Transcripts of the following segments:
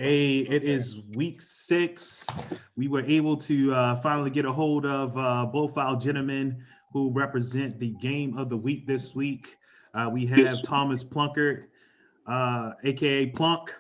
It is week 6. We were able to finally get a hold of both our gentlemen who represent the game of the week this week. We have Thomas Plunkert, aka Plunk,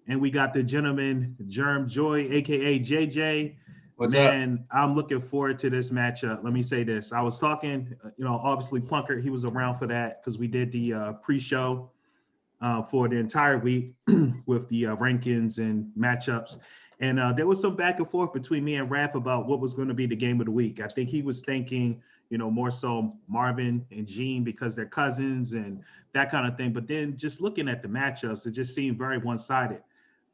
and we got the gentleman Germ Joy, aka JJ. What's Man, up? I'm looking forward to this matchup. Let me say this. I was talking, obviously Plunkert, he was around for that because we did the pre-show for the entire week with the rankings and matchups. And there was some back and forth between me and Raph about what was going to be the game of the week. I think he was thinking, more so Marvin and Gene because they're cousins and that kind of thing. But then just looking at the matchups, it just seemed very one-sided.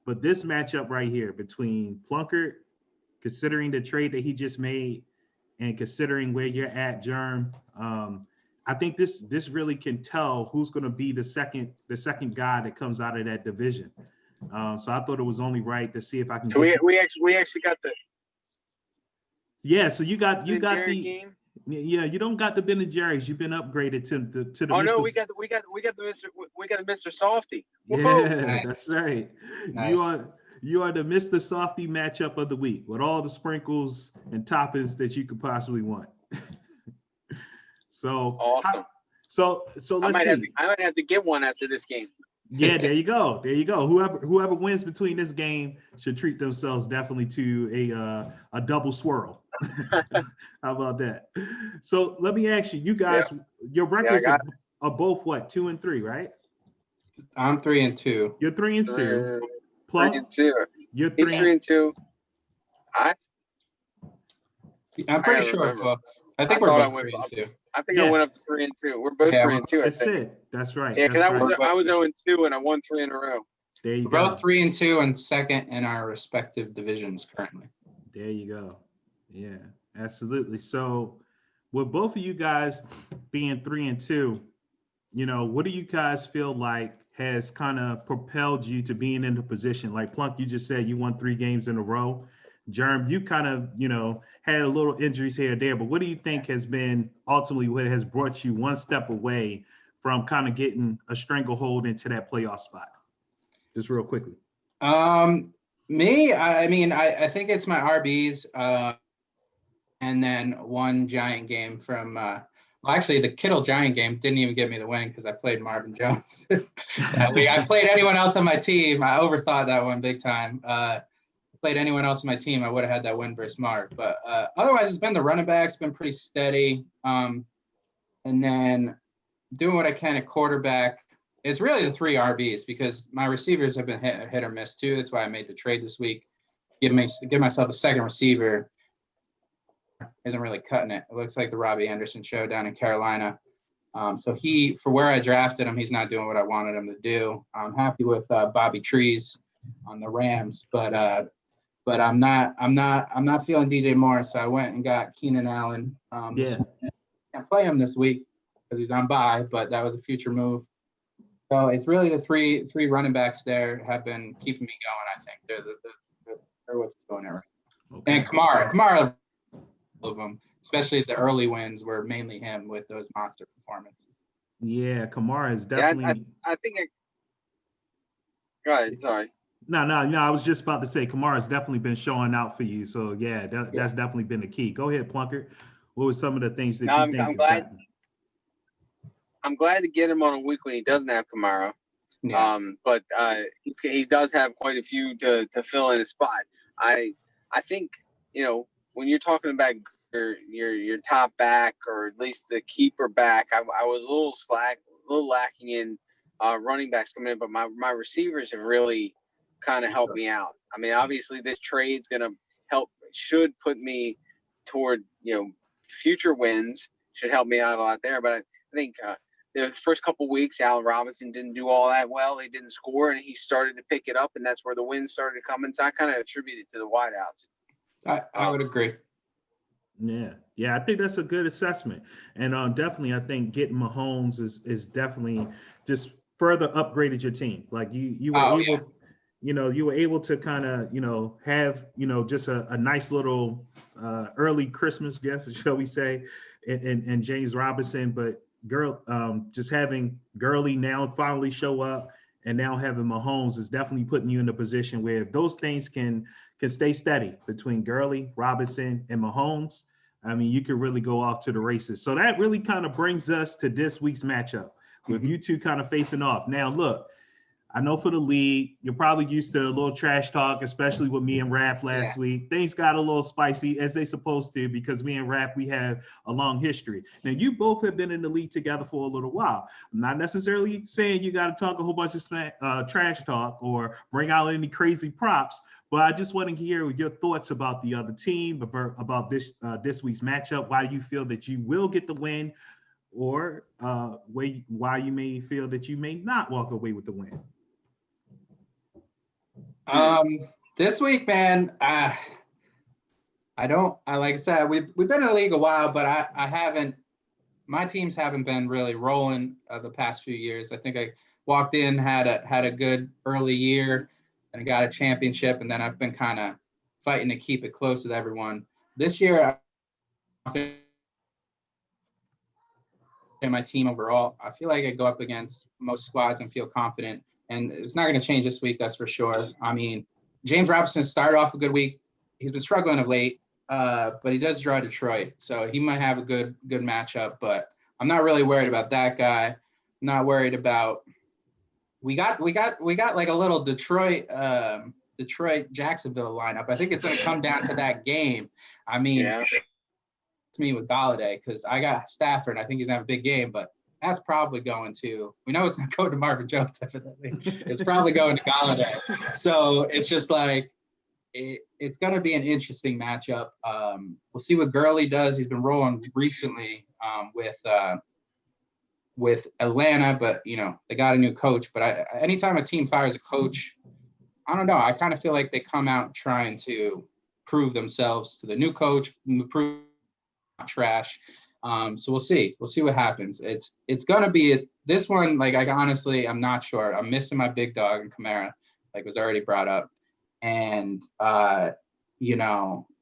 But this matchup right here between Plunkert, considering the trade that he just made and considering where you're at, Germ, I think this really can tell who's going to be the second guy that comes out of that division. So I thought it was only right to see if I can. So we actually got the. Yeah, so you got the game. Yeah, you don't got the Ben and Jerry's. You've been upgraded to the. Oh Mr. no, we got the Mr. Softy. Yeah, that's right. Nice. You are the Mr. Softy matchup of the week with all the sprinkles and toppings that you could possibly want. So awesome. So let's see. I might have to get one after this game. Yeah, there you go. Whoever wins between this game should treat themselves definitely to a double swirl. How about that? So let me ask you, guys, your records are both what, 2 and 3, right? I'm 3 and 2. You're 3 and 2. 3 and 2. You're He's 3 and 2. I'm pretty sure. I think we're both 3 and 2. I think I went up to 3 and 2. We're both 3 and 2. That's it. That's right. Yeah, because I was 0 and 2 and I won 3 in a row. There you we're go. Both 3 and 2 and second in our respective divisions currently. There you go. Yeah, absolutely. So with both of you guys being 3 and 2, what do you guys feel like has kind of propelled you to being in the position? Like Plunk, you just said you won 3 games in a row. Germ, you kind of, had a little injuries here or there, but what do you think has been ultimately what has brought you one step away from kind of getting a stranglehold into that playoff spot? Just real quickly. Me, I think it's my RBs, and then one Giant game from, actually the Kittle Giant game didn't even get me the win because I played Marvin Jones. I played anyone else on my team. I overthought that one big time. Played anyone else on my team, I would have had that win versus Marv. But otherwise, it's been the running backs, been pretty steady. And then doing what I can at quarterback. It's really the 3 RBs because my receivers have been hit or miss too. That's why I made the trade this week. Give myself a second receiver. Isn't really cutting it. It looks like the Robbie Anderson show down in Carolina. So for where I drafted him, he's not doing what I wanted him to do. I'm happy with Bobby Trees on the Rams, but I'm not feeling DJ Moore, so I went and got Keenan Allen. Can't play him this week because he's on bye, but that was a future move. So it's really the three running backs there have been keeping me going. I think they're what's going on. Okay. And Kamara, all of them, especially the early wins, were mainly him with those monster performances. Yeah, Kamara is definitely. Yeah, I think. Go ahead. Sorry. No. I was just about to say Kamara's definitely been showing out for you. So yeah, that's definitely been the key. Go ahead, Plunkert. What were some of the things that you think? I'm glad to get him on a week when he doesn't have Kamara. Yeah. But he does have quite a few to fill in his spot. I think when you're talking about your top back or at least the keeper back, I was a little lacking in running backs coming in, but my receivers have really kind of helped me out. I mean, obviously this trade's going to should put me toward, future wins, should help me out a lot there. But I think the first couple of weeks, Allen Robinson didn't do all that well. He didn't score, and he started to pick it up, and that's where the wins started coming. So I kind of attribute it to the wideouts. I would agree. Yeah, I think that's a good assessment. And definitely, I think getting Mahomes is definitely just further upgraded your team. Like you were able. You were able to kind of, have, just a nice little early Christmas gift, shall we say, and James Robinson. But just having Gurley now finally show up and now having Mahomes is definitely putting you in a position where if those things can stay steady between Gurley, Robinson, and Mahomes, I mean, you could really go off to the races. So that really kind of brings us to this week's matchup with you two kind of facing off. Now, look, I know for the league, you're probably used to a little trash talk, especially with me and Raph last week. Things got a little spicy as they supposed to because me and Raph, we have a long history. Now, you both have been in the league together for a little while. I'm not necessarily saying you got to talk a whole bunch of trash talk or bring out any crazy props, but I just want to hear your thoughts about the other team, about this week's matchup. Why do you feel that you will get the win, or why you may feel that you may not walk away with the win? This week, man, like I said, we've been in the league a while, but I haven't, my teams haven't been really rolling the past few years. I think I walked in, had a good early year and got a championship. And then I've been kind of fighting to keep it close with everyone. This year, in my team overall, I feel like I go up against most squads and feel confident. And it's not going to change this week, that's for sure. I mean, James Robinson started off a good week. He's been struggling of late, but he does draw Detroit, so he might have a good matchup. But I'm not really worried about that guy. I'm not worried about. We got like a little Detroit Jacksonville lineup. I think it's going to come down to that game. I mean, it's me with Galladay because I got Stafford. I think he's going to have a big game, but that's probably going to. We know it's not going to Marvin Jones, evidently. It's probably going to Galladay. So it's just like it's going to be an interesting matchup. We'll see what Gurley does. He's been rolling recently with Atlanta, but they got a new coach. But anytime a team fires a coach, I don't know. I kind of feel like they come out trying to prove themselves to the new coach, prove trash. So we'll see. We'll see what happens. It's gonna be this one. Like honestly, I'm not sure. I'm missing my big dog in Kamara, like was already brought up, and the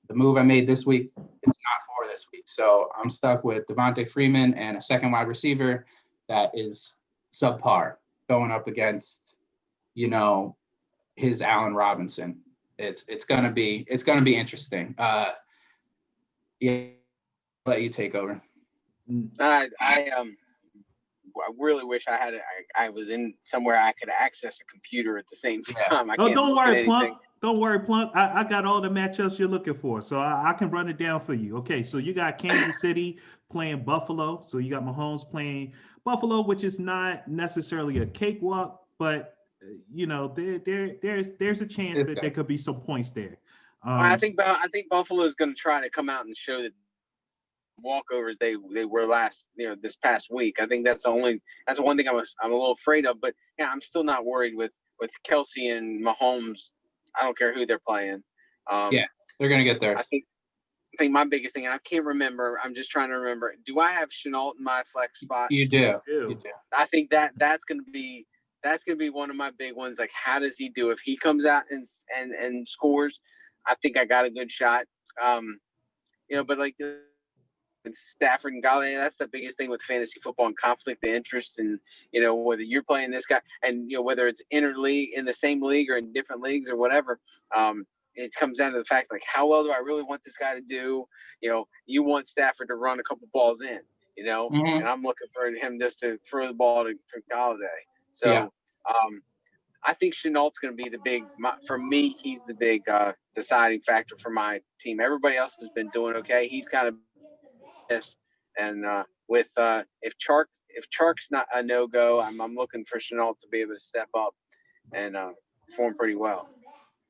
move I made this week, it's not for this week. So I'm stuck with Devontae Freeman and a second wide receiver that is subpar going up against his Allen Robinson. It's gonna be interesting. Let you take over. I really wish I was in somewhere I could access a computer at the same time. Don't worry, Plunk. Don't worry, Plunk. I got all the matchups you're looking for, so I can run it down for you. Okay, so you got Kansas City playing Buffalo. So you got Mahomes playing Buffalo, which is not necessarily a cakewalk, but there's a chance that there could be some points there. I think Buffalo is going to try to come out and show that walkovers they were this past week. I think that's the one thing I'm a little afraid of. But yeah, I'm still not worried with Kelsey and Mahomes. I don't care who they're playing. They're going to get theirs. I think my biggest thing, and I can't remember. I'm just trying to remember. Do I have Shenault in my flex spot? You do. I think that's going to be one of my big ones. Like, how does he do if he comes out and scores? I think I got a good shot. But like Stafford and Galladay, that's the biggest thing with fantasy football and conflict of interest, and whether you're playing this guy and whether it's interleague in the same league or in different leagues or whatever. It comes down to the fact, like, how well do I really want this guy to do? You want Stafford to run a couple balls in, and I'm looking for him just to throw the ball to Galladay. So I think Chenault's going to be for me, he's the big deciding factor for my team. Everybody else has been doing okay. He's kind of this, and if Chark's not a no-go, I'm looking for Chenault to be able to step up and perform pretty well.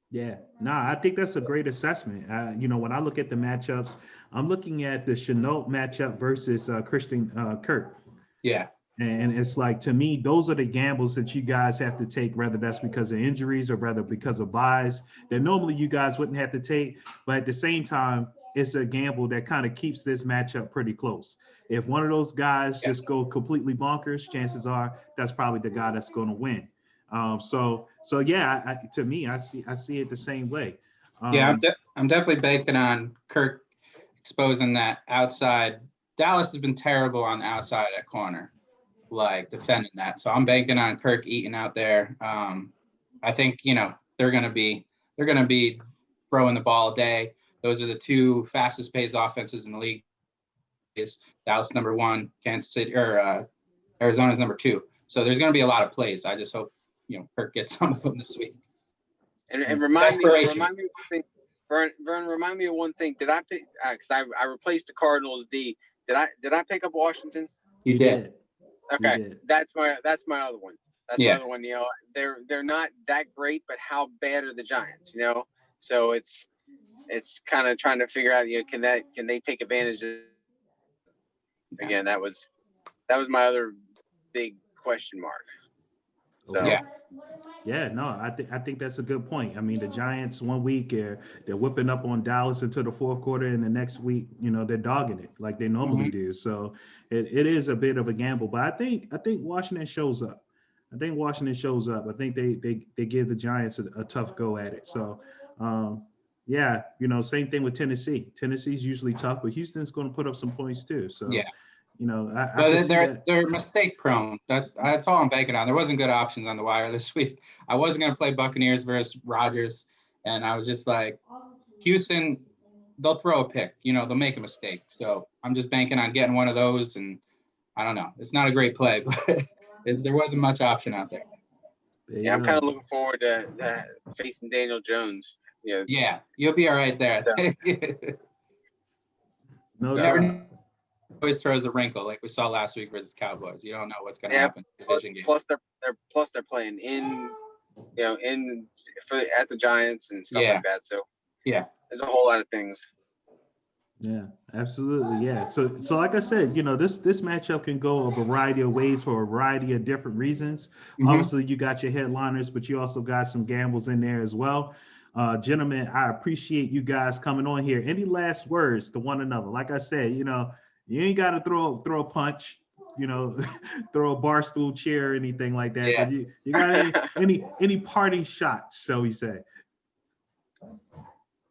Yeah, I think that's a great assessment. When I look at the matchups, I'm looking at the Chenault matchup versus Christian Kirk. Yeah. And it's like, to me, those are the gambles that you guys have to take, whether that's because of injuries or whether because of buys that normally you guys wouldn't have to take. But at the same time, it's a gamble that kind of keeps this matchup pretty close. If one of those guys just go completely bonkers, chances are that's probably the guy that's going to win. To me, I see it the same way. I'm definitely banking on Kirk exposing that outside. Dallas has been terrible on the outside at corner. like defending that. So I'm banking on Kirk Eaton out there. I think, they're going to be throwing the ball all day. Those are the two fastest paced offenses in the league. Is Dallas number 1, Kansas City or Arizona's number 2. So there's going to be a lot of plays. I just hope Kirk gets some of them this week. And remind me of one thing. Vern, remind me of one thing. Did I pick? Because I replaced the Cardinals D. Did I pick up Washington? You did. Okay, You did. that's my other one. That's Yeah. my other one. They're not that great, but how bad are the Giants? So it's kind of trying to figure out. Can they take advantage of? Again, that was my other big question mark. So Yeah. Yeah, no, I think that's a good point. I mean, the Giants 1 week they're whipping up on Dallas until the fourth quarter, and the next week, they're dogging it like they normally do. So it is a bit of a gamble, but I think Washington shows up. I think they give the Giants a tough go at it. So yeah, same thing with Tennessee. Tennessee's usually tough, but Houston's going to put up some points too. So Yeah. They're mistake prone. That's all I'm banking on. There wasn't good options on the wire this week. I wasn't going to play Buccaneers versus Rodgers, and I was just like, Houston, they'll throw a pick. They'll make a mistake. So I'm just banking on getting one of those, and I don't know. It's not a great play, but there wasn't much option out there. Yeah, I'm kind of looking forward to facing Daniel Jones. Yeah, you'll be all right there. No doubt. Always throws a wrinkle like we saw last week versus Cowboys. You don't know what's going to happen in the division game. Plus they're playing at the Giants and stuff like that. So yeah, there's a whole lot of things. Yeah, absolutely. Yeah. So like I said, this matchup can go a variety of ways for a variety of different reasons. Mm-hmm. Obviously, you got your headliners, but you also got some gambles in there as well. Gentlemen, I appreciate you guys coming on here. Any last words to one another? Like I said, you ain't got to throw a punch, throw a bar stool chair or anything like that. Yeah. But you got any parting shots, shall we say?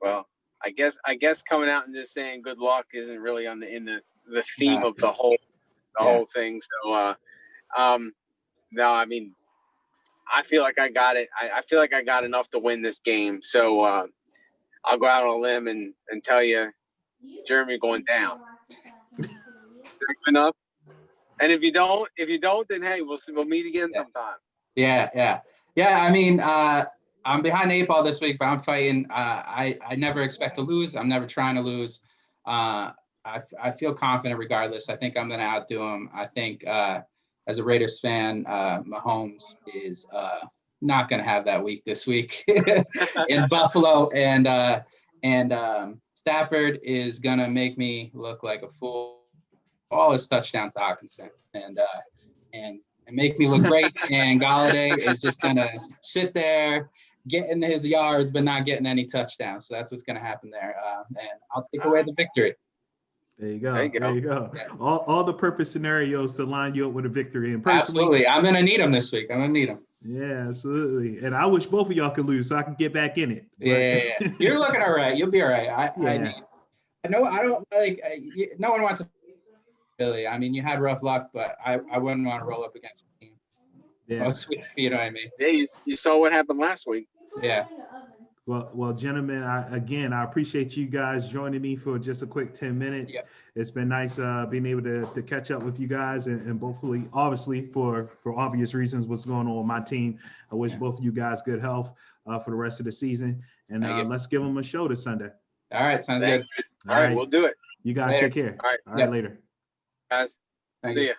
Well, I guess coming out and just saying good luck isn't really in the theme of the whole thing. So no, I mean, I feel like I got it. I feel like I got enough to win this game. So I'll go out on a limb and tell you, Jeremy going down. Enough. And if you don't, then hey, we'll meet again sometime. Yeah. I mean, I'm behind the 8 ball this week, but I'm fighting. I never expect to lose. I'm never trying to lose. I feel confident regardless. I think I'm going to outdo him. I think as a Raiders fan, Mahomes is not going to have that week this week in Buffalo, and Stafford is going to make me look like a fool. All his touchdowns to Hawkinson and make me look great. And Galladay is just going to sit there, getting his yards, but not getting any touchdowns. So that's what's going to happen there. And I'll take away the victory. There you go. Yeah. All the perfect scenarios to line you up with a victory. And absolutely. I'm going to need them this week. Yeah, absolutely. And I wish both of y'all could lose so I can get back in it. Yeah. You're looking all right. You'll be all right. I don't like, no one wants to. Really, I mean, you had rough luck, but I wouldn't want to roll up against me. Yeah. Most week, you know what I mean? Yeah, you saw what happened last week. Yeah. Well, gentlemen, I appreciate you guys joining me for just a quick 10 minutes. Yep. It's been nice being able to catch up with you guys and hopefully, obviously, for obvious reasons, what's going on with my team. I wish both of you guys good health for the rest of the season. And let's give them a show this Sunday. All right. Sounds good. All right. We'll do it. You guys later. Take care. All right. All right. Later. Guys, see ya.